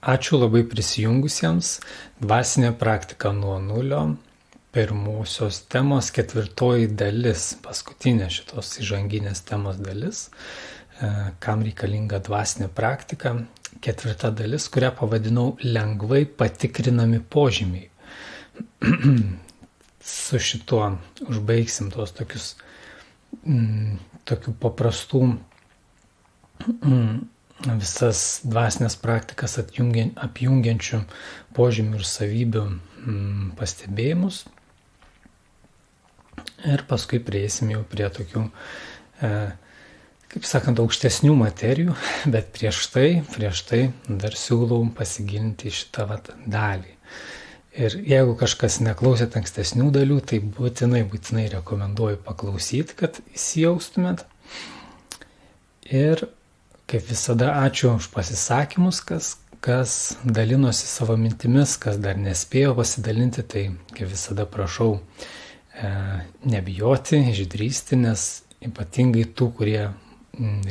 Ačiū labai prisijungusiems. Dvasinė praktika nuo nulio. Pirmosios temos 4 dalis, paskutinė šitos įžanginės temos dalis. Kam reikalinga dvasinė praktika. 4 dalis, kurią pavadinau lengvai patikrinami požymiai. Su šituo užbaigsim tos tokių paprastų visas dvasinės praktikas apjungiančių požymių ir savybių pastebėjimus. Ir paskui prieisim jau prie tokių, kaip sakant, aukštesnių materijų, bet prieš tai dar siūlau pasigilinti į šitą dalį. Ir jeigu kažkas neklausėt ankstesnių dalių, tai būtinai rekomenduoju paklausyti, kad įsijaustumėt. Ir kaip visada, ačiū už pasisakymus, kas dalinosi savo mintimis, kas dar nespėjo pasidalinti, tai kaip visada prašau nebijoti, išdrįsti, nes ypatingai tų, kurie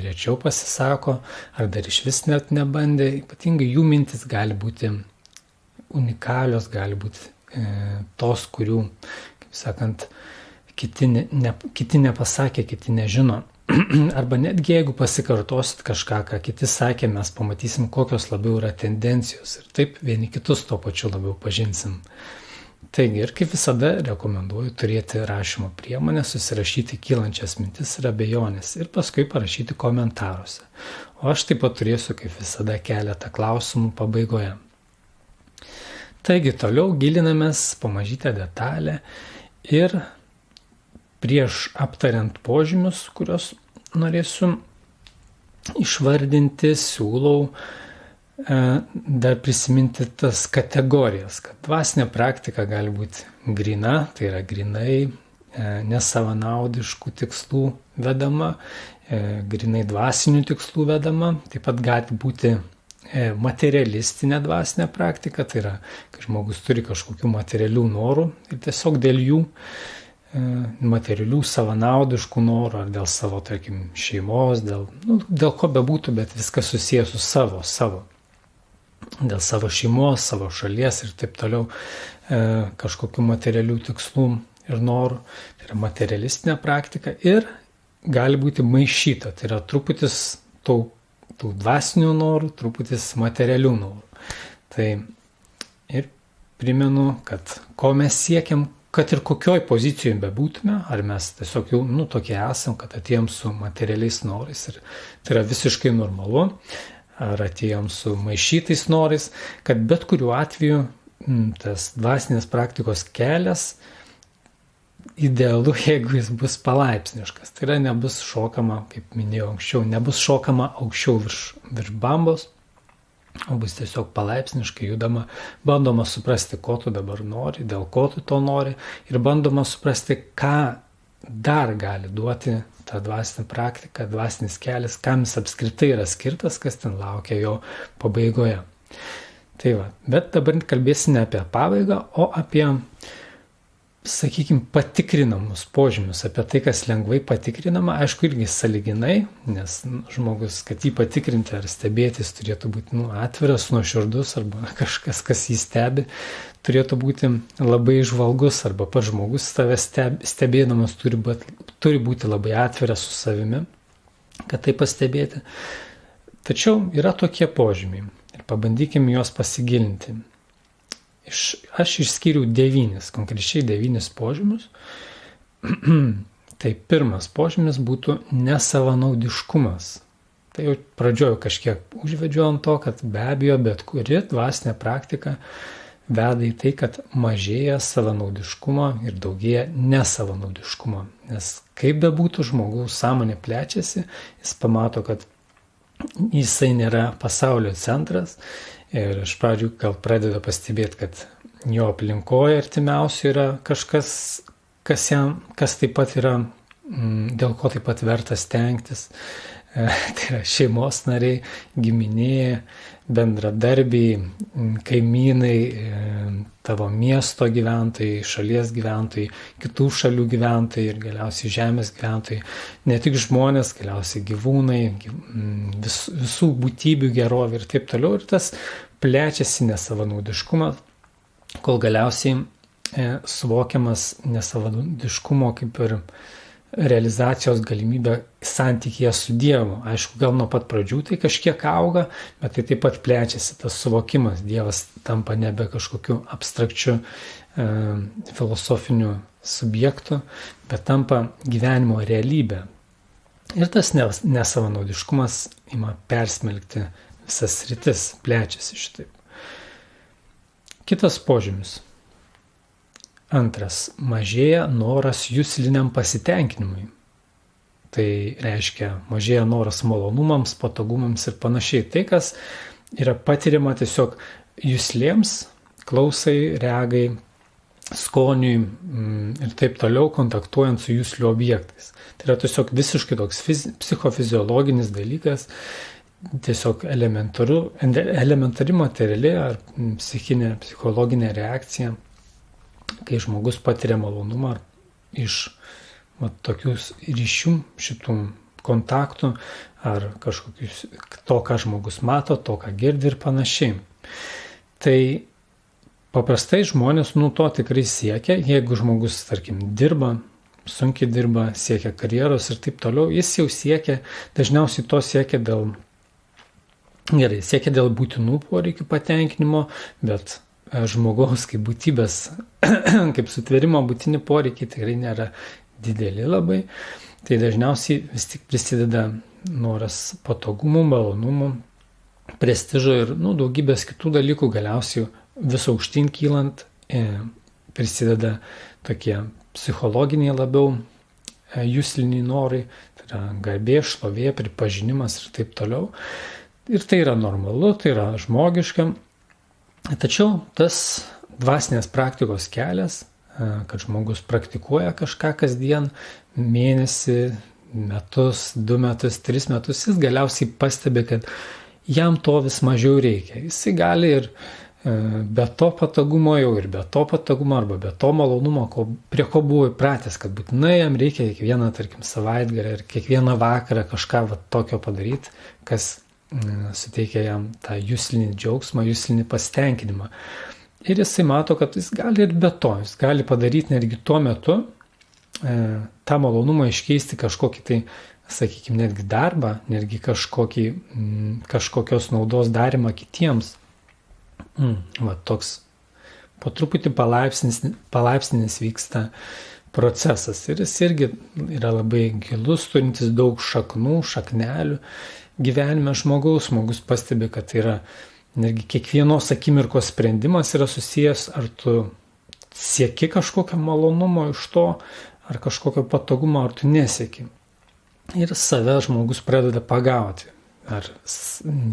rečiau pasisako, ar dar iš vis net nebandė, ypatingai jų mintis gali būti unikalios, gali būti tos, kurių, kaip sakant, kiti nepasakė, kiti nežino. Arba netgi jeigu pasikartosit kažką, ką kiti sakė, mes pamatysim, kokios labiau yra tendencijos ir taip vieni kitus to pačiu labiau pažinsim. Taigi ir kaip visada rekomenduoju turėti rašymo priemonę, susirašyti kylančias mintis ir abejonės ir paskui parašyti komentaruose. O aš taip pat turėsiu kaip visada keletą klausimų pabaigoje. Taigi toliau gilinamės pamažytę detalę ir prieš aptariant požymius, kuriuos norėsiu išvardinti, siūlau dar prisiminti tas kategorijas, kad dvasinė praktika gali būti grina, tai yra grinai nesavanaudiškų tikslų vedama, grinai dvasinių tikslų vedama, taip pat gali būti materialistinė dvasinė praktika, tai yra, kai žmogus turi kažkokių materialių norų ir tiesiog dėl jų materialių savanaudiškų norų ar dėl savo, tarkim, šeimos, dėl ko bebūtų, bet viskas susijęs su savo, dėl savo šeimos, savo šalies ir taip toliau kažkokių materialių tikslų ir norų. Tai yra materialistinė praktika ir gali būti maišyta, tai yra truputis tų dvasinių norų, truputis materialių norų. Tai ir primenu, kad ko mes siekiam, kad ir kokioj pozicijoje bebūtume, ar mes tiesiog jau tokie esam, kad atėjom su materialiais norais ir tai yra visiškai normalu, ar atėjom su maišytais norais, kad bet kuriuo atveju tas dvasinės praktikos kelias idealu, jeigu jis bus palaipsniškas. Tai yra nebus šokama, kaip minėjau anksčiau, nebus šokama aukščiau virš bambos, o bus tiesiog palaipsniškai judama, bandoma suprasti, ko tu dabar nori, dėl ko tu to nori ir bandoma suprasti, ką dar gali duoti ta dvasinė praktika, dvasinis kelias, kam jis apskritai yra skirtas, kas ten laukia jo pabaigoje. Tai va, bet dabar kalbėsime apie pabaigą, o apie, sakykime, patikrinamus požymius, apie tai, kas lengvai patikrinama, aišku, irgi sąlyginai, nes žmogus, kad jį patikrinti ar stebėtis, turėtų būti atviras, nuoširdus, arba kažkas, kas jį stebi, turėtų būti labai žvalgus, arba pats žmogus tave stebėdamas turi būti labai atviras su savimi, kad tai pastebėti. Tačiau yra tokie požymiai ir pabandykime juos pasigilinti. Aš išskyriau 9, konkrečiai 9 požymius. Tai pirmas požymis būtų nesavanaudiškumas. Tai jau pradžioju kažkiek užvedžiu ant to, kad be abejo bet kuri dvasinė praktika veda į tai, kad mažėja savanaudiškumo ir daugėja nesavanaudiškumo. Nes kaip bebūtų žmogaus sąmonė plečiasi, jis pamato, kad jisai nėra pasaulio centras. Ir iš pradžių gal pradeda pastebėti, kad jo aplinkoje artimiausiai yra kažkas, kas taip pat yra, dėl ko taip pat verta stengtis. tai yra šeimos nariai, giminė, bendradarbiai, kaimynai, tavo miesto gyventojai, šalies gyventojai, kitų šalių gyventojai ir galiausiai žemės gyventojai, ne tik žmonės, galiausiai gyvūnai, visų būtybių gerovė ir taip toliau. Ir tas plečiasi nesavanaudiškumas, kol galiausiai suvokiamas nesavanaudiškumo kaip ir realizacijos galimybė santykyje su Dievu. Aišku, gal nuo pat pradžių tai kažkiek auga, bet tai taip pat plečiasi tas suvokimas. Dievas tampa nebe kažkokiu abstrakčiu filosofiniu subjektu, bet tampa gyvenimo realybė. Ir tas nesavanaudiškumas ima persmelkti visas sritis, plečiasi šitaip. Kitas požymis. Antras, mažėja noras jusliniam pasitenkinimui. Tai reiškia, mažėja noras malonumams, patogumams ir panašiai. Tai, kas yra patiriama tiesiog juslėms, klausai, regai, skoniui ir taip toliau, kontaktuojant su juslių objektais. Tai yra tiesiog visiškai toks psichofiziologinis dalykas, tiesiog elementari materiali ar psichinė, psichologinė reakcija, kai žmogus patiria malonumą iš tokių ryšių, šitų kontaktų ar kažkokius to, ką žmogus mato, to, ką girdi ir panašiai. Tai paprastai žmonės to tikrai siekia, jeigu žmogus, tarkim, dirba, sunkiai dirba, siekia karjeros ir taip toliau, jis jau siekia, dažniausiai to siekia dėl būtinų poreikių patenkinimo, bet žmogaus kaip būtybės, kaip sutvėrimo būtini poreikiai tikrai nėra dideli labai. Tai dažniausiai vis tik prisideda noras patogumų, malonumų, prestižo ir daugybės kitų dalykų. Galiausiai vis aukštyn kylant prisideda tokie psichologiniai labiau jusliniai norai, tai yra garbė, šlovė, pripažinimas ir taip toliau. Ir tai yra normalu, tai yra žmogiška. Tačiau tas dvasinės praktikos kelias, kad žmogus praktikuoja kažką kasdien, mėnesį, metus, 2 metus, 3 metus, jis galiausiai pastebi, kad jam to vis mažiau reikia. Jisai gali ir be to patogumo jau ir be to patogumo arba be to malonumo, prie ko buvo įpratęs, kad būtinai jam reikia kiekvieną, tarkim, savaitgalį ir kiekvieną vakarą kažką tokio padaryti, kas suteikia jam tą juslinį džiaugsmą, juslinį pasitenkinimą. Ir jisai mato, kad jis gali ir be to, jis gali padaryti netgi tuo metu tą malonumą iškeisti kažkokį tai, sakykime, netgi darbą, netgi kažkokios naudos darimą kitiems. Toks po truputį palaipsninis vyksta procesas. Ir jis irgi yra labai gilus, turintis daug šaknų, šaknelių. Gyvenime žmogus pastebi, kad tai yra netgi kiekvienos akimirkos sprendimas yra susijęs, ar tu sieki kažkokio malonumo iš to, ar kažkokio patogumo, ar tu nesieki. Ir save žmogus pradeda pagauti. Ar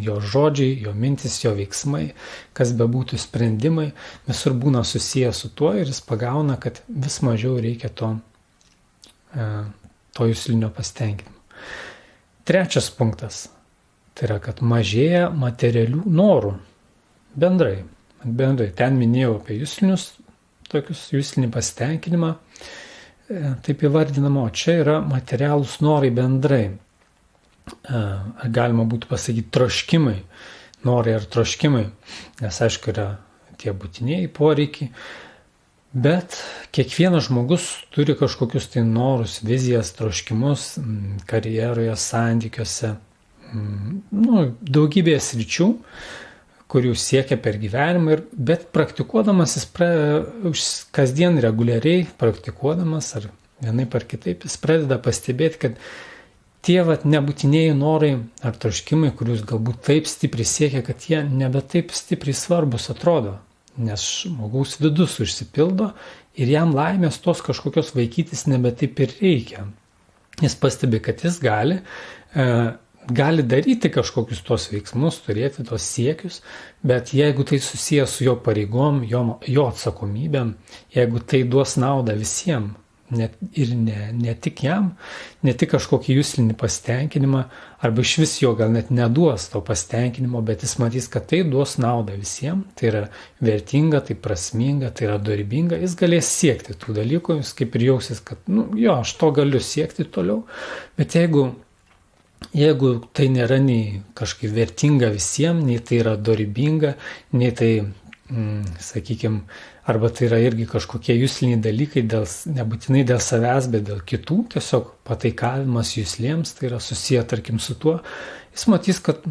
jo žodžiai, jo mintis, jo veiksmai, kas bebūtų sprendimai, visur būna susijęs su tuo ir jis pagauna, kad vis mažiau reikia to juslinio pasitenkinimo. Trečias punktas. Tai yra, kad mažėja materialių norų. Bendrai. Ten minėjau apie juslinį pasitenkinimą, taip įvardinama, o čia yra materialūs norai bendrai. Ar galima būtų pasakyti troškimai, norai ar troškimai, nes aišku yra tie būtinieji poreikiai, bet kiekvienas žmogus turi kažkokius tai norus, vizijas, troškimus karjeroje, santykiuose, daugybėje sričių, kurių siekia per gyvenimą, bet praktikuodamas jis kasdien reguliariai praktikuodamas ar vienaip ar kitaip, jis pradeda pastebėti, kad tie nebūtinėjai norai ar troškimai, kurius galbūt taip stipriai siekia, kad jie nebe taip stipriai svarbus atrodo, nes žmogaus vidus užsipildo ir jam laimės tos kažkokios vaikytis nebe taip ir reikia. Jis pastebi, kad jis gali daryti kažkokius tos veiksmus, turėti tos siekius, bet jeigu tai susijęs su jo pareigom, jo atsakomybėm, jeigu tai duos naudą visiems, ne tik jam, ne tik kažkokį juslinį pasitenkinimą, arba iš vis jo gal net neduos to pasitenkinimo, bet jis matys, kad tai duos naudą visiems, tai yra vertinga, tai prasminga, tai yra dorybinga, jis galės siekti tų dalykų, jis kaip ir jausis, kad, aš to galiu siekti toliau, bet jeigu tai nėra nei kažkaip vertinga visiems, nei tai yra dorybinga, nei tai, sakykime, arba tai yra irgi kažkokie jusliniai dalykai, nebūtinai dėl savęs, bet dėl kitų, tiesiog pataikavimas juslėms, tai yra susiję, tarkim, su tuo, jis matys, kad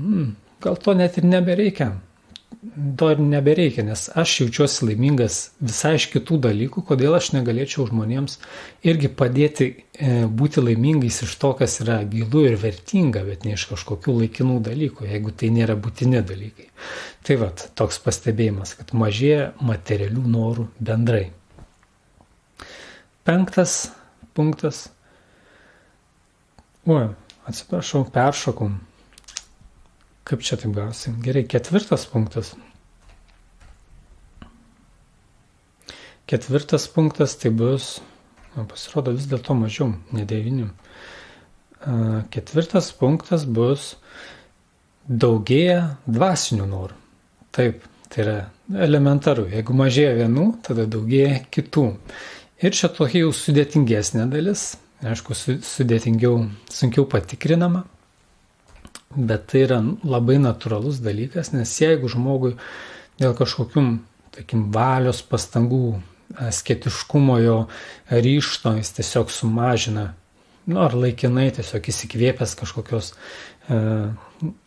gal to net ir nebereikia. To ir nebereikia, nes aš jaučiuosi laimingas visai iš kitų dalykų, kodėl aš negalėčiau žmonėms irgi padėti būti laimingais iš to, kas yra gilu ir vertinga, bet ne iš kažkokių laikinų dalykų, jeigu tai nėra būtini dalykai. Tai toks pastebėjimas, kad mažėja materialių norų bendrai. 5 punktas. Atsiprašau, peršokom. Kaip čia taip gausi? Gerai, 4 punktas. 4 punktas tai bus, pasirodo vis dėlto mažiau, ne 9. 4 punktas bus daugėja dvasinių norų. Taip, tai yra elementaru. Jeigu mažėja vienų, tada daugėja kitų. Ir čia tokia jau sudėtingesnė dalis, aišku, sunkiau patikrinama. Bet tai yra labai natūralus dalykas, nes jeigu žmogui dėl kažkokių, valios pastangų, asketiškumo jo ryžto, jis tiesiog sumažina, ar laikinai tiesiog įsikvėpęs kažkokios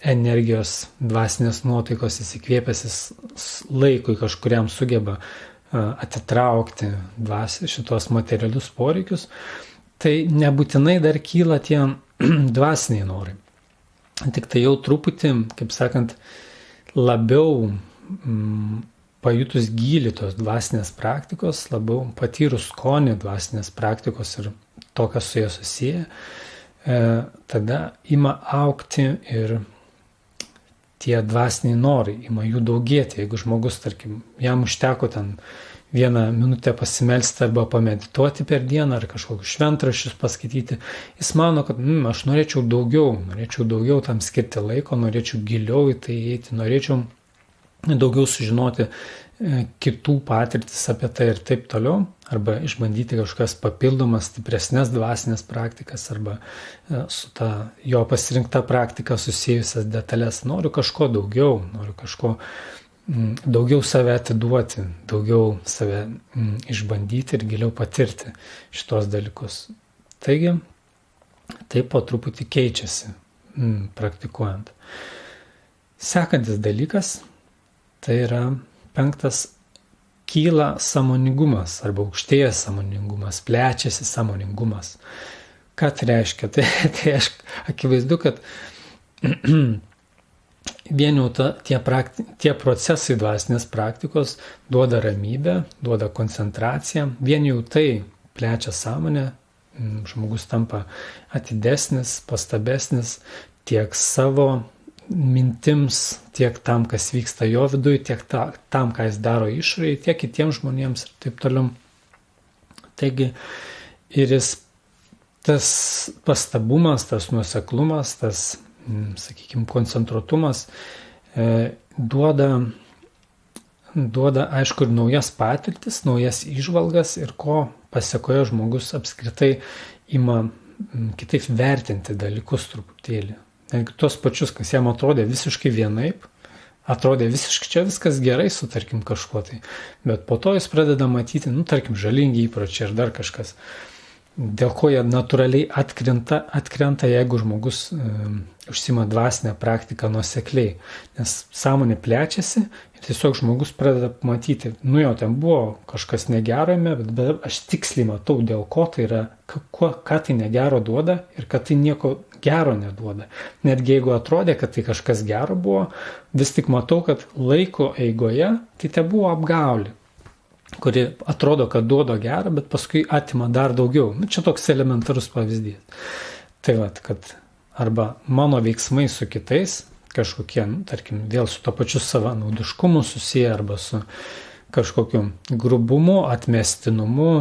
energijos, dvasinės nuotaikos, įsikvėpęs jis laikui kažkuriam sugeba atitraukti šitos materialius poreikius, tai nebūtinai dar kyla tie dvasiniai norai. Tik tai jau truputį, kaip sakant, labiau pajutus gylį tos dvasinės praktikos, labiau patyrus skonį dvasinės praktikos ir to, kas su jie susiję, tada ima augti ir tie dvasiniai norai, ima jų daugėti. Jeigu žmogus, tarkim, jam užteko ten 1 minutę pasimelsti arba pamedituoti per dieną ar kažkokius šventraščius paskaityti, jis mano, kad aš norėčiau daugiau tam skirti laiko, norėčiau giliau į tai eiti, norėčiau daugiau sužinoti kitų patirtis apie tai ir taip toliau, arba išbandyti kažkokias papildomas, stipresnės dvasinės praktikas, arba su ta jo pasirinkta praktika susijusias detalės. Noriu kažko daugiau, daugiau save atiduoti, daugiau save išbandyti ir giliau patirti šitos dalykus. Taigi, tai po truputį keičiasi praktikuojant. Sekantis dalykas, tai yra 5, kyla sąmoningumas arba aukštėja sąmoningumas, plečiasi sąmoningumas. Ką tai reiškia? Tai akivaizdu, kad vien jau tie procesai dvasinės praktikos duoda ramybę, duoda koncentraciją, vien jau tai plečia sąmonę, žmogus tampa atidesnis, pastabesnis tiek savo mintims, tiek tam, kas vyksta jo viduje, tiek tam, ką jis daro išorėje, tiek kitiems žmonėms ir taip toliau. Taigi, ir tas pastabumas, tas nuoseklumas, tas, sakykime, koncentruotumas duoda, aišku, ir naujas patirtis, naujas įžvalgas ir ko pasekoje žmogus apskritai ima kitaip vertinti dalykus truputėlį. Netgi tuos pačius, kas jam atrodė visiškai vienaip, atrodė visiškai čia viskas gerai su, tarkim, kažkuo tai, bet po to jis pradeda matyti, tarkim, žalingi įpročiai ar dar kažkas, dėl ko jie natūraliai atkrenta, jeigu žmogus užsima dvasinę praktiką nuosekliai, nes sąmonė plečiasi ir tiesiog žmogus pradeda matyti, jo, ten buvo kažkas negerame, bet aš tiksliai matau, dėl ko tai yra, ką tai negero duoda ir kad tai nieko gero neduoda. Netgi jeigu atrodė, kad tai kažkas gero buvo, vis tik matau, kad laiko eigoje tai te buvo apgaulė, kuri atrodo, kad duoda gerą, bet paskui atima dar daugiau. Čia toks elementarus pavyzdys. Tai kad arba mano veiksmai su kitais, kažkokie, tarkim, vėl su to pačiu savanaudiškumu susiję, arba su kažkokiu grubumu, atmestinumu,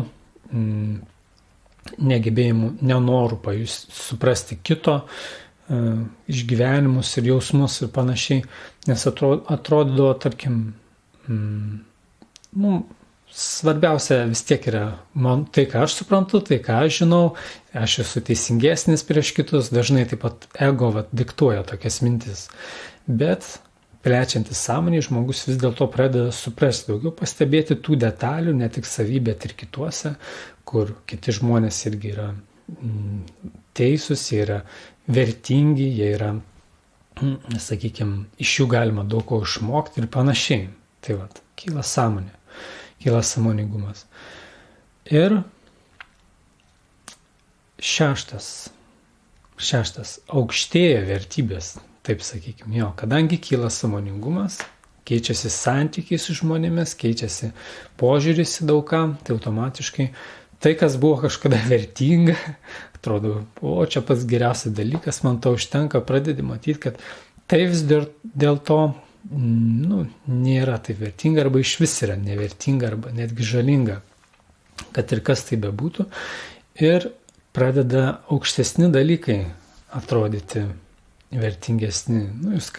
negebėjimu, nenoru suprasti kito išgyvenimus ir jausmus ir panašiai, nes atrodo, tarkim, svarbiausia vis tiek yra tai, ką aš suprantu, tai, ką aš žinau, aš esu teisingesnis prieš kitus, dažnai taip pat ego diktuoja tokias mintis. Bet plečiantis sąmonį, žmogus vis dėlto pradeda suprasti daugiau, pastebėti tų detalių, ne tik savy, bet ir kituose, kur kiti žmonės irgi yra teisūs, jie yra vertingi, jie yra, sakykime, iš jų galima daug ko išmokti ir panašiai. Tai kyla sąmonė, kyla sąmoningumas. Ir šeštas, aukštėja vertybės, taip sakykime, kadangi kyla sąmoningumas, keičiasi santykiai su žmonėmis, keičiasi požiūris į daugam, tai automatiškai tai, kas buvo kažkada vertinga, atrodo, čia pats geriausias dalykas, man to užtenka, pradedi matyti, kad tai vis dėl to nėra taip vertinga, arba iš vis yra nevertinga, arba netgi žalinga, kad ir kas tai bebūtų. Ir pradeda aukštesni dalykai atrodyti vertingesni,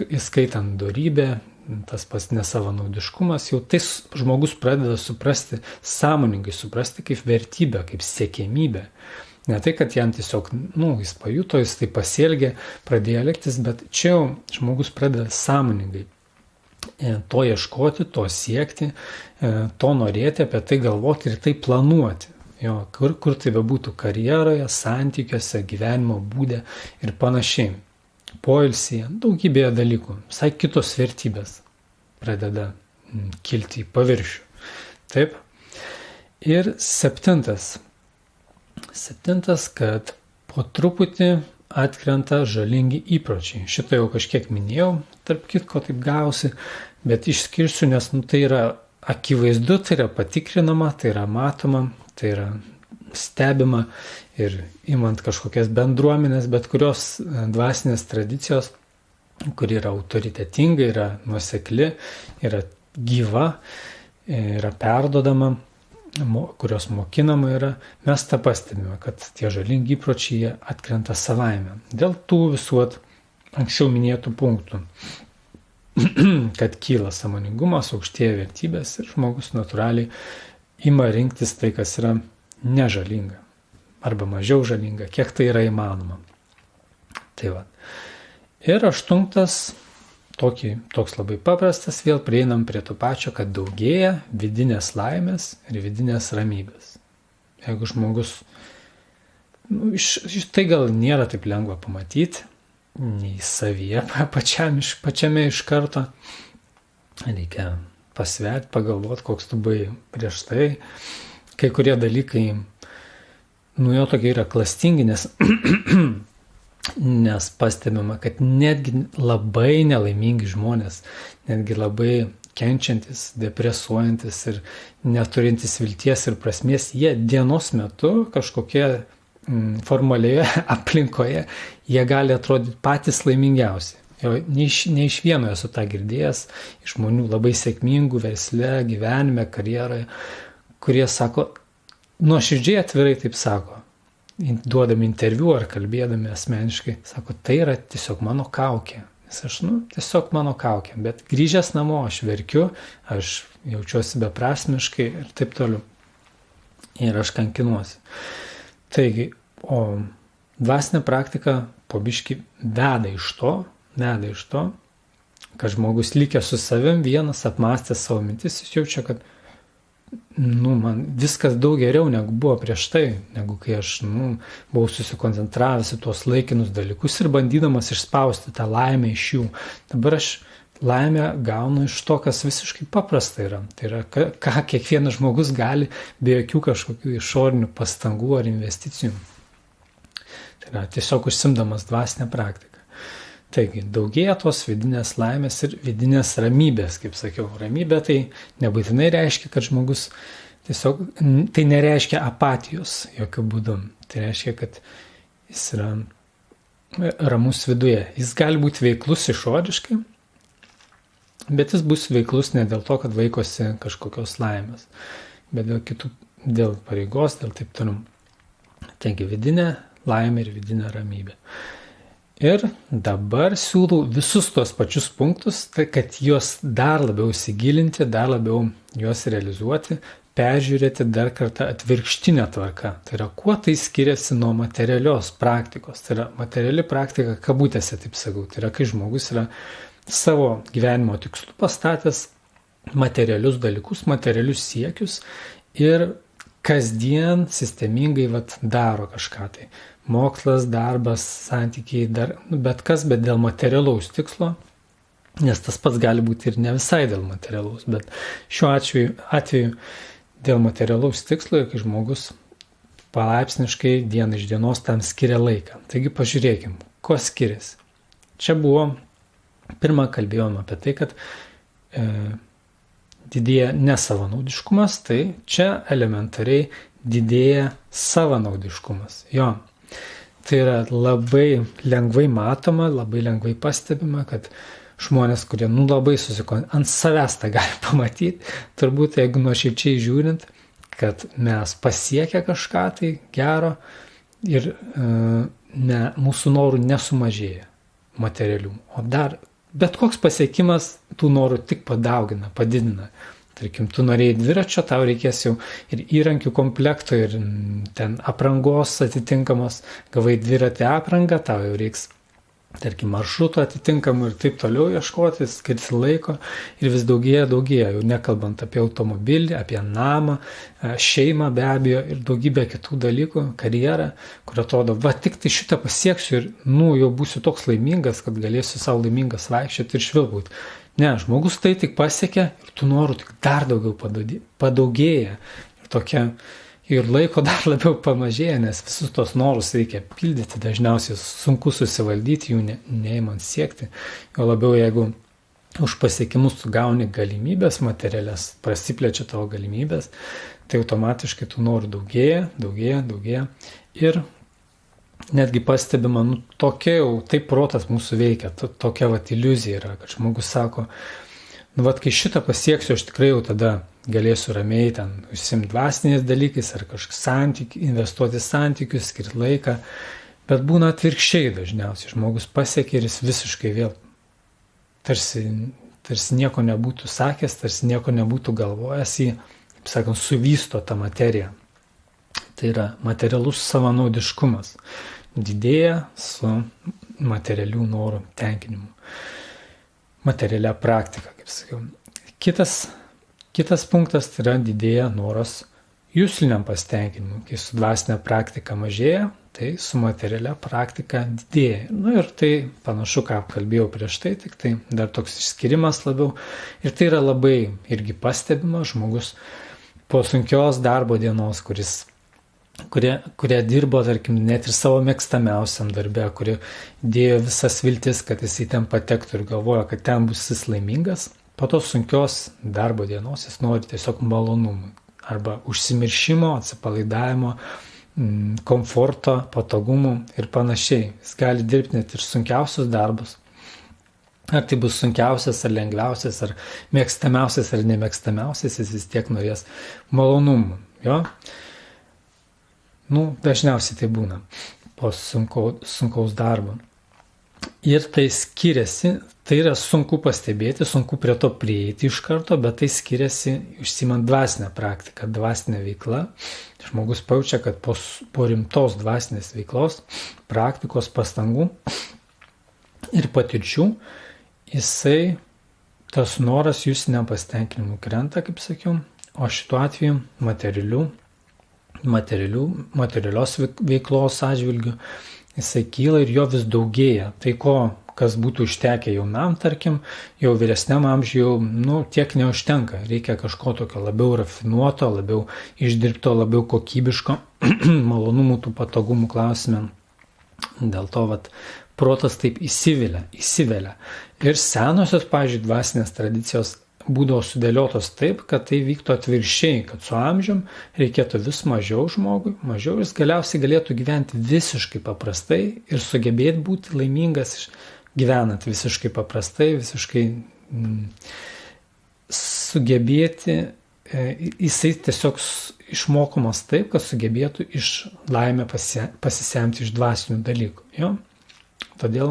įskaitant dorybę, tas pats nesavanaudiškumas, jau tai žmogus pradeda suprasti, sąmoningai suprasti kaip vertybę, kaip siekiamybę. Ne tai, kad jam tiesiog, jis pajuto, jis tai pasielgė, pradėjo elgtis, bet čia jau žmogus pradeda sąmoningai to ieškoti, to siekti, to norėti, apie tai galvoti ir tai planuoti. Kur tai bebūtų karjeroje, santykiuose, gyvenimo būde ir panašiai. Poilsyje, daugybėje dalykų, visai kitos vertybės pradeda kilti į paviršių. Taip. Ir septintas, kad po truputį atkrenta žalingi įpročiai. Šitą jau kažkiek minėjau, tarp kitko taip gausi, bet išskirsiu, nes tai yra akivaizdu, tai yra patikrinama, tai yra matoma, tai yra stebima ir imant kažkokias bendruomenės, bet kurios dvasinės tradicijos, kuri yra autoritetinga, yra nuosekli, yra gyva, yra perdodama, kurios mokinama yra, mes tą pastebime, kad tie žalingi įpročiai atkrenta savaime. Dėl tų visų anksčiau minėtų punktų, kad kyla sąmoningumas, aukštėja vertybės ir žmogus natūraliai ima rinktis tai, kas yra nežalinga arba mažiau žalinga, kiek tai yra įmanoma. Tai va. Ir aštuntas, toks labai paprastas, vėl prieinam prie to pačio, kad daugėja vidinės laimės ir vidinės ramybės. Jeigu žmogus, tai gal nėra taip lengva pamatyti, nei savyje pačiame iš karto, reikia pasverti, pagalvoti, koks tu buvai prieš tai. Kai kurie dalykai, jo tokie yra klastingi, nes pastebima, kad netgi labai nelaimingi žmonės, netgi labai kenčiantis, depresuojantis ir neturintis vilties ir prasmės, jie dienos metu kažkokie formalioje aplinkoje, jie gali atrodyti patys laimingiausi. Ne iš vieno esu tą girdėjęs, iš žmonių labai sėkmingų versle, gyvenime, karjeroje, kurie sako, nuoširdžiai atvirai taip sako, duodami interviu ar kalbėdami asmeniškai, sako, tai yra tiesiog mano kaukė. Nes aš, tiesiog mano kaukė, bet grįžęs namo aš verkiu, aš jaučiuosi beprasmiškai ir taip toliau. Ir aš kankinuosi. Taigi, o dvasinė praktika po biškį veda iš to, kad žmogus likęs su savim vienas, apmąstęs savo mintis, jis jaučia, kad man viskas daug geriau negu buvo prieš tai, negu kai aš buvau susikoncentravęs į tuos laikinus dalykus ir bandydamas išspausti tą laimę iš jų. Dabar aš laimę gaunu iš to, kas visiškai paprasta yra. Tai yra, ką kiekvienas žmogus gali be jokių kažkokių išorinių pastangų ar investicijų. Tai yra tiesiog užsimdamas dvasinę praktiką. Taigi, daugėja tos vidinės laimės ir vidinės ramybės, kaip sakiau. Ramybė tai nebūtinai reiškia, kad žmogus tiesiog, tai nereiškia apatijos jokių būdų. Tai reiškia, kad jis yra ramus viduje. Jis gali būti veiklus išoriškai, bet jis bus veiklus ne dėl to, kad vaikosi kažkokios laimės, bet dėl pareigos, dėl taip toliau. Taigi vidinė laimė ir vidinė ramybė. Ir dabar siūlau visus tuos pačius punktus, tai kad juos dar labiau įsigilinti, dar labiau juos realizuoti, peržiūrėti dar kartą atvirkštinę tvarką. Tai yra, kuo tai skiriasi nuo materialios praktikos. Tai yra materiali praktika, kabutėse, taip sakau. Tai yra, kai žmogus yra savo gyvenimo tikslų pastatęs materialius dalykus, materialius siekius ir kasdien sistemingai daro kažką tai. Mokslas, darbas, santykiai, bet kas, bet dėl materialaus tikslo, nes tas pats gali būti ir ne visai dėl materialaus, bet šiuo atveju dėl materialaus tikslo, kai žmogus palaipsniškai dieną iš dienos tam skiria laiką. Taigi pažiūrėkim, kuo skiriasi. Čia buvo, pirmą kalbėjom apie tai, kad didėja nesavanaudiškumas, tai čia elementariai didėja savanaudiškumas. Jo. Tai yra labai lengvai matoma, labai lengvai pastebima, kad žmonės, kurie labai ant savęs tą gali pamatyti, turbūt jeigu nuoširdžiai žiūrint, kad mes pasiekę kažką tai gero ir mūsų norų nesumažėja materialių. O dar bet koks pasiekimas tų norų tik padaugina, padidina. Tarkim, tu norėjai dviračio, tau reikės jau ir įrankių komplekto, ir ten aprangos atitinkamos, gavai dviratį aprangą, tau jau reiks, tarkim, maršruto atitinkamų ir taip toliau ieškoti, skirti laiko ir vis daugėja, jau nekalbant apie automobilį, apie namą, šeimą be abejo ir daugybę kitų dalykų, karjerą, kur atrodo, tik tai šitą pasieksiu ir jau būsiu toks laimingas, kad galėsiu savo laimingas vaikščioti ir švilpauti. Ne, žmogus tai tik pasiekia ir tų norų tik dar daugiau padaugėja ir laiko dar labiau pamažėja, nes visus tos norus reikia pildyti, dažniausiai sunku susivaldyti, jų neįmant siekti, jo labiau jeigu už pasiekimus tu gauni galimybės materialias, prasiplečia tavo galimybės, tai automatiškai tų norų daugėja ir netgi pastebima, tokia jau, taip protas mūsų veikia, tokia iliuzija yra, kad žmogus sako, kai šitą pasieksiu, aš tikrai jau tada galėsiu ramiai ten užsiimti dvasiniais dalykais ar investuoti santykius, skirti laiką, bet būna atvirkščiai dažniausiai, žmogus pasiekia ir jis visiškai vėl tarsi nieko nebūtų sakęs, tarsi nieko nebūtų galvojęs, jį, kaip sakant, suvysto tą materiją. Tai yra materialus savanaudiškumas. Didėja su materialių norų tenkinimu. Materialia praktika, kaip sakiau. Kitas punktas tai yra didėja noras jusliniam pasitenkinimui. Kai su dvasinė praktika mažėja, tai su materialia praktika didėja. Ir tai panašu, ką kalbėjau prieš tai, tik tai dar toks išskirimas labiau. Ir tai yra labai irgi pastebima žmogus po sunkios darbo dienos, kurie dirbo, tarkim, net ir savo mėgstamiausiam darbe, kurie dėjo visas viltis, kad jis ten patektų ir galvoja, kad ten bus jis laimingas. Po tos sunkios darbo dienos jis nori tiesiog malonumų arba užsimiršimo, atsipalaidavimo, komforto, patogumų ir panašiai. Jis gali dirbti net ir sunkiausius darbus. Ar tai bus sunkiausias, ar lengviausias, ar mėgstamiausias, ar nemėgstamiausias, jis vis tiek norės malonumų. Jo? Dažniausiai tai būna po sunkaus darbo. Ir tai skiriasi, tai yra sunku pastebėti, sunku prie to prieiti iš karto, bet tai skiriasi užsiimant dvasinę praktiką, dvasinę veiklą. Žmogus pajaučia, kad po rimtos dvasinės veiklos, praktikos, pastangų ir patirčių, jisai tas noras jusiniam pasitenkinimu krenta, kaip sakiau, o šituo atveju materialios veiklos atžvilgių jisai kyla ir jo vis daugėja. Tai kas būtų užtekę jaunam, tarkim, jau vyresniam amžiui, tiek neužtenka. Reikia kažko tokio labiau rafinuoto, labiau išdirbto, labiau kokybiško, malonumų, tų patogumų klausime. Dėl to, protas taip įsivelia. Ir senosios, pavyzdžiui, dvasinės tradicijos būdavo sudėliotos taip, kad tai vyktų atvirkščiai, kad su amžium reikėtų vis mažiau žmogui, jis galiausiai galėtų gyventi visiškai paprastai ir sugebėti būti laimingas, gyvenant visiškai paprastai, visiškai sugebėti jisai tiesiog išmokomas taip, kad sugebėtų iš laimę pasisemti iš dvasinių dalykų. Jo? Todėl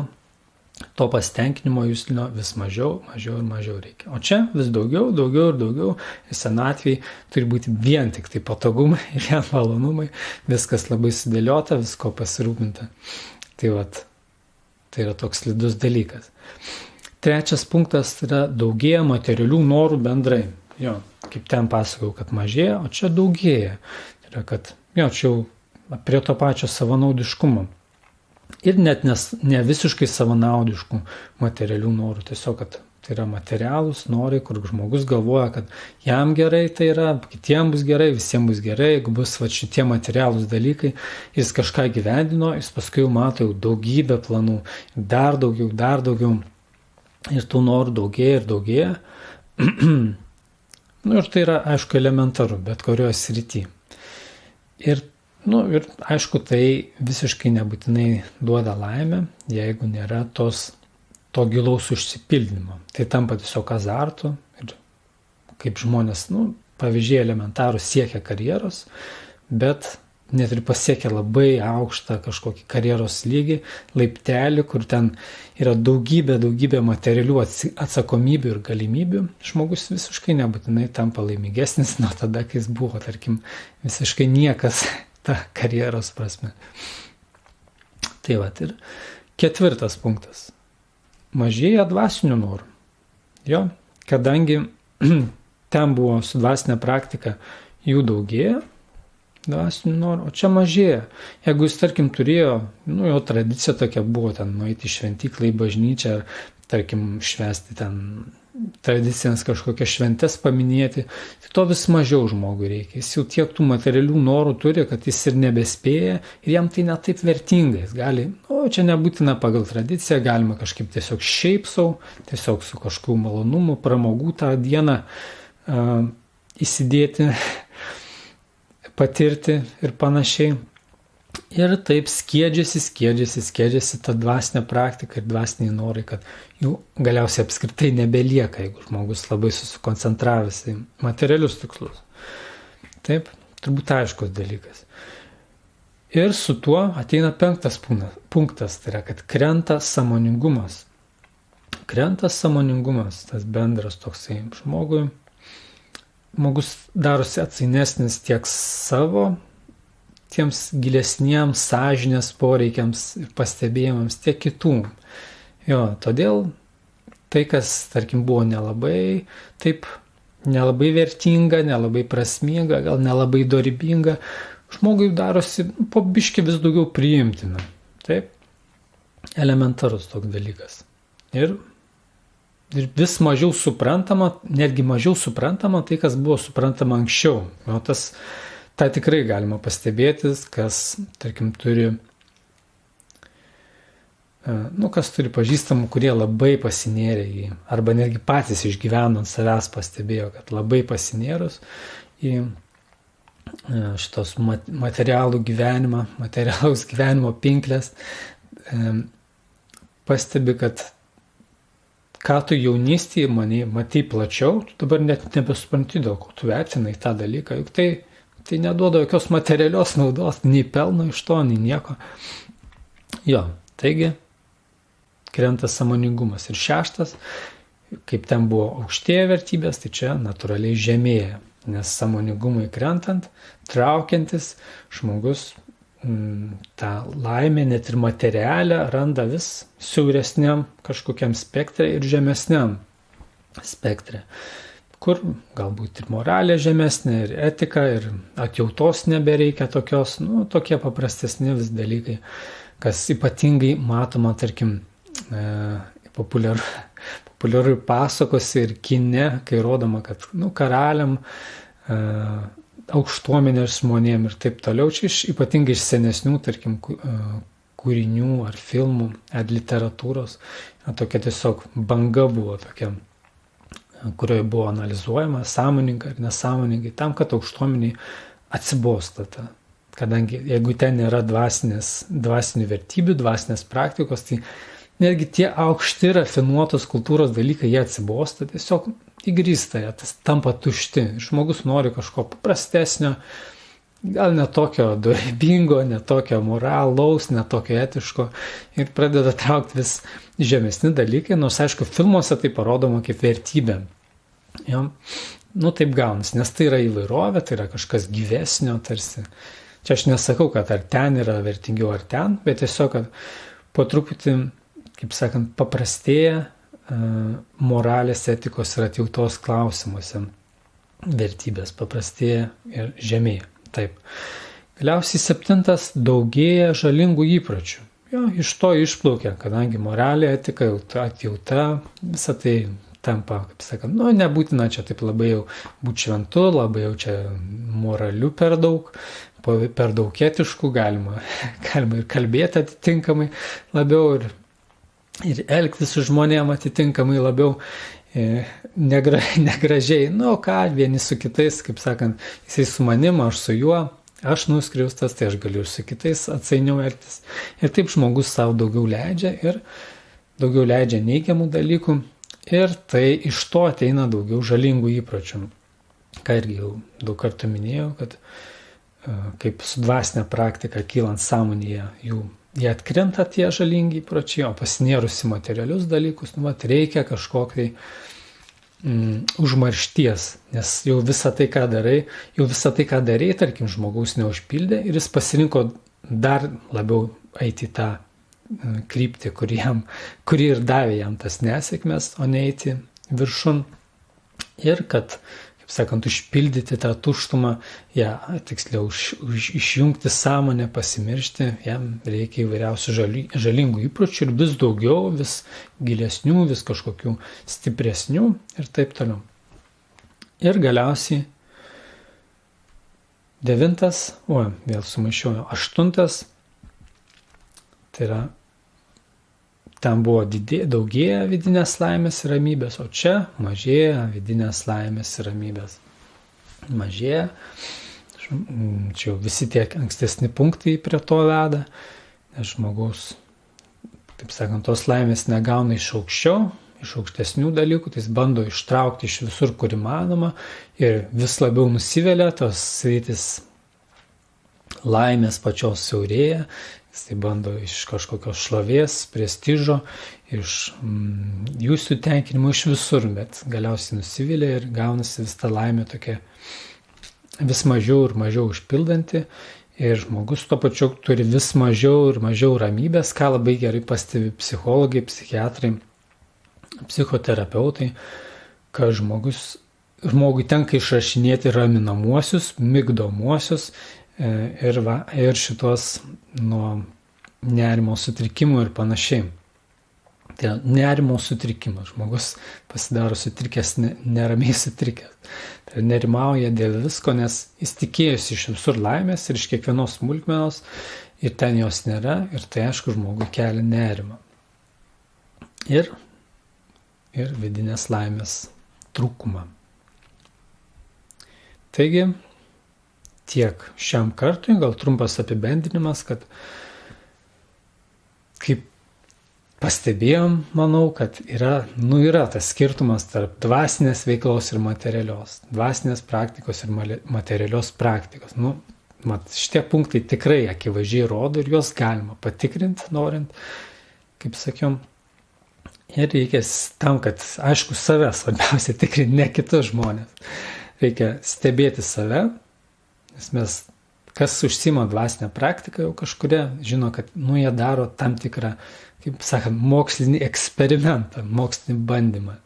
to pasitenkinimo juslino vis mažiau ir mažiau reikia. O čia vis daugiau ir senatvėj turi būti vien tik tai patogumai, vien malonumai, viskas labai sudėliota, visko pasirūpinta. Tai vat, tai yra toks slidus dalykas. Trečias punktas yra daugėja materialių norų bendrai. Jo, kaip ten pasakau, kad mažėja, o čia daugėja. Tai yra, kad jo, čia jau prie to pačio savanaudiškumo. Ir net ne visiškai savanaudiškų materialių norų, tiesiog, kad tai yra materialūs norai, kur žmogus galvoja, kad jam gerai tai yra, kitiems bus gerai, visiems bus gerai, jeigu bus va, šitie materialūs dalykai, jis kažką gyvendino, jis paskui jau mato jau daugybę planų, dar daugiau, ir tų norų daugėja. Ir tai yra, aišku, elementaru, bet kurioje srityje. Ir aišku, tai visiškai nebūtinai duoda laimę, jeigu nėra to gilaus užsipildymo. Tai tampa tiesiog azartu ir kaip žmonės, pavyzdžiai elementarų siekia karjeros, bet net ir pasiekia labai aukštą kažkokį karjeros lygį, laiptelį, kur ten yra daugybė materialių atsakomybių ir galimybių, žmogus visiškai nebūtinai tampa laimingesnis nuo tada, kai jis buvo, tarkim, visiškai niekas ta karjeros prasme. Tai va, ir ketvirtas punktas. Mažėja dvasinių norų. Jo, kadangi ten buvo su dvasinė praktika, jų daugėja dvasinių norų, o čia mažėja. Jeigu jis, tarkim, turėjo, jo tradicija tokia buvo, ten nueiti į šventyklą, į bažnyčią, ar, tarkim, švęsti ten tradicijas kažkokias šventes paminėti, tai to vis mažiau žmogui reikia. Jis jau tiek tų materialių norų turi, kad jis ir nebespėja ir jam tai net taip vertinga. Jis gali, čia nebūtina pagal tradiciją, galima kažkaip tiesiog šiaip sau, tiesiog su kažkokiu malonumu, pramogų tą dieną įsidėti, patirti ir panašiai. Ir taip skiedžiasi ta dvasinė praktika ir dvasiniai norai, kad jų galiausiai apskritai nebelieka, jeigu žmogus labai susikoncentravęs į materialius tikslus. Taip, turbūt aiškus dalykas. Ir su tuo ateina penktas punktas, tai yra, kad krenta sąmoningumas. Krenta sąmoningumas, tas bendras toksai žmogus darosi atsainesnis tiek savo, tiems gilesniems sąžinės poreikiams ir pastebėjimams, tiek kitų. Jo, todėl tai, kas, tarkim, buvo nelabai vertinga, nelabai prasminga, gal nelabai dorybinga, žmogui darosi po biškį vis daugiau priimtina. Taip, elementarus toks dalykas. Ir vis mažiau suprantama, netgi mažiau suprantama tai, kas buvo suprantama anksčiau. Jo, tą tikrai galima pastebėti, kas, tarkim, turi pažįstamų, kurie labai pasinėrė į, arba netgi patys išgyvenant savęs pastebėjo, kad labai pasinėrus į šitos materialaus gyvenimo pinklės, pastebi, kad ką tu jaunystėje matei plačiau, tu dabar net nebesupranti, dėl ko tu vertinai tą dalyką, juk tai neduoda jokios materialios naudos, nei pelno iš to, nei nieko. Jo, taigi, krenta sąmoningumas. Ir šeštas, kaip ten buvo aukštėja vertybės, tai čia natūraliai žemėja, nes sąmoningumui krentant, traukiantis, žmogus tą laimę, net ir materialę, randa vis siauresniam kažkokiam spektre ir žemesniam spektre, kur galbūt ir moralė žemesnė, ir etika, ir atjautos nebereikia tokios, tokie paprastesni vis dalykai, kas ypatingai matoma, tarkim, populiaru pasakose ir kine, kai rodoma, kad karaliam, aukštuomenės žmonėm ir taip toliau, čia ypatingai iš senesnių, tarkim, kūrinių ar filmų, ar literatūros, tokia tiesiog banga buvo tokia, kurioje buvo analizuojama sąmoningai ir nesąmoningai, tam, kad aukštuomeniai atsibosta. Kadangi jeigu ten nėra dvasinių vertybių, dvasinės praktikos, tai netgi tie aukšti rafinuotos kultūros dalykai, jie atsibosta, tiesiog įgrįsta, tas tampa tušti. Žmogus nori kažko paprastesnio, gal netokio dorybingo, netokio moralaus, netokio etiško ir pradeda traukti vis žemesni dalykai, nors aišku, filmuose tai parodoma kaip vertybė. Jo? Nu taip gaunas, nes tai yra įvairovė, tai yra kažkas gyvesnio tarsi. Čia aš nesakau, kad ar ten yra vertingiau ar ten, bet tiesiog, kad po truputį, kaip sakant, paprastėja moralės, etikos ir atjautos klausimuose vertybės, paprastėja ir žemėja. Taip. Galiausiai 7. daugėja žalingų įpročių. Jo, iš to išplaukia, kadangi moralė, etika, atjauta, visa tai tampa, kaip sakant, nebūtina čia taip labai jau būti šventu, labai jau čia moraliu per daug etiškų, galima ir kalbėti atitinkamai labiau ir elgtis su žmonėm atitinkamai labiau negražiai, vieni su kitais, kaip sakant, jisai su manim, aš su juo, aš nuskriaustas, tai aš galiu ir su kitais atsainiau elgtis. Ir taip žmogus savo daugiau leidžia neigiamų dalykų ir tai iš to ateina daugiau žalingų įpročių. Ką irgi jau daug kartų minėjau, kad kaip su dvasinė praktika kylant sąmonėje, jie atkrenta tie žalingi įpročiai, o pasinėrusi materialius dalykus, reikia kažkokiai užmaršties, nes jau visą tai, ką darai, tarkim, žmogaus neužpildė ir jis pasirinko dar labiau eiti tą kryptį, kuri ir davė jam tas nesėkmes, o ne eiti viršun. Ir kad, kaip sakant, užpildyti tą tuštumą, tiksliau išjungti sąmonę, pasimiršti, jam reikia įvairiausių žalingų įpročių ir vis daugiau, vis gilesnių, vis kažkokių stipresnių ir taip toliau. Ir galiausiai 9, vėl sumaišiau, 8, tai yra, ten buvo daugėja vidinės laimės ir ramybės, o čia mažėja vidinės laimės ir ramybės. Mažėja, čia jau visi tie ankstesni punktai prie to veda, nes žmogaus, taip sakant, tos laimės negauna iš aukščiau, iš aukštesnių dalykų, tai jis bando ištraukti iš visur, kur įmanoma ir vis labiau nusivelia, tos sritis laimės pačios siaurėja, jis tai bando iš kažkokios šlovės, prestižo, iš jūsų tenkinimo, iš visur, bet galiausiai nusivilia ir gaunasi vis ta laimė tokia vis mažiau ir mažiau užpildanti ir žmogus tuo pačiu turi vis mažiau ir mažiau ramybės, ką labai gerai pastebi psichologai, psichiatrai, psichoterapeutai, kad žmogui tenka išrašinėti raminamuosius, migdomuosius ir šitos nuo nerimo sutrikimų ir panašiai. Tai nerimo sutrikimas. Žmogus pasidaro sutrikęs, neramiai sutrikęs. Tai nerimauja dėl visko, nes jis tikėjosi iš visur laimės ir iš kiekvienos smulkmenos ir ten jos nėra ir tai aišku žmogui kelia nerimą. Ir vidinės laimės trūkumą. Taigi, tiek šiam kartui, gal trumpas apibendrinimas, kad kaip pastebėjom, manau, kad yra tas skirtumas tarp dvasinės veiklos ir materialios. Dvasinės praktikos ir materialios praktikos. Šitie punktai tikrai akivaizdžiai rodo ir juos galima patikrinti, norint, kaip sakiau. Ir reikia tam, kad, aišku, save svarbiausia tikrinti, ne kitus žmonės. Reikia stebėti save, nes mes, kas užsima dvasinę praktiką jau kažkuria, žino, kad jie daro tam tikrą, kaip sakant, mokslinį eksperimentą, mokslinį bandymą.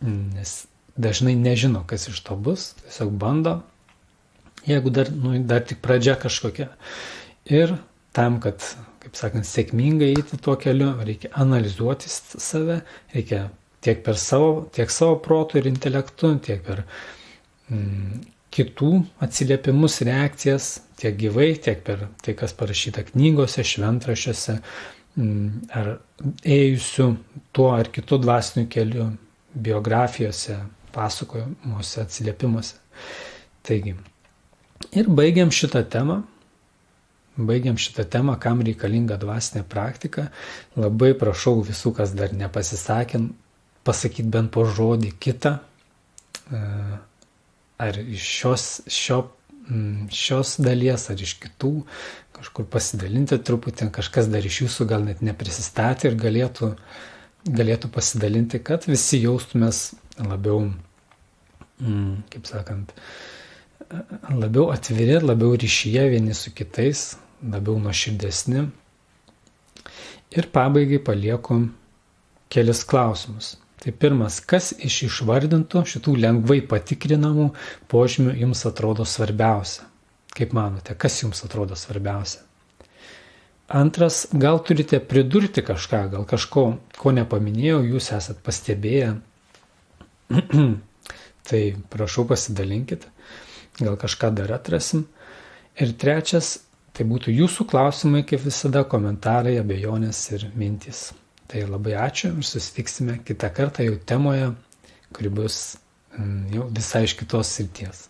Nes dažnai nežino, kas iš to bus, tiesiog bando, jeigu dar tik pradžia kažkokia. Ir tam, kad, kaip sakant, sėkmingai eiti tuo keliu, reikia analizuoti save, reikia tiek savo protų ir intelektų, tiek per kitų atsiliepimus, reakcijas, tiek gyvai, tiek per tai, kas parašyta knygose, šventraščiuose, ar ėjusių tuo ar kitu dvasiniu keliu, biografijose, pasakojimuose, atsiliepimuose. Taigi, ir baigiam šitą temą. baigiam šitą temą, kam reikalinga dvasinė praktika. Labai prašau visų, kas dar nepasisakė, pasakyti bent po žodį kitą, ar iš šios dalies, ar iš kitų, kažkur pasidalinti truputį, kažkas dar iš jūsų gal net neprisistatė ir galėtų pasidalinti, kad visi jaustumės labiau, kaip sakant, labiau atviri, labiau ryšyje vieni su kitais, labiau nuoširdesni. Ir pabaigai palieku kelis klausimus. Tai pirmas, kas iš išvardintų šitų lengvai patikrinamų požymių jums atrodo svarbiausia? Kaip manote, kas jums atrodo svarbiausia? Antras, gal turite pridurti kažką, gal kažko, ko nepaminėjau, jūs esat pastebėję. Tai prašau pasidalinkit, gal kažką dar atrasim. Ir trečias, tai būtų jūsų klausimai, kaip visada, komentarai, abejonės ir mintys. Tai labai ačiū ir susitiksime kitą kartą jau temoje, kuri bus jau visai iš kitos srities.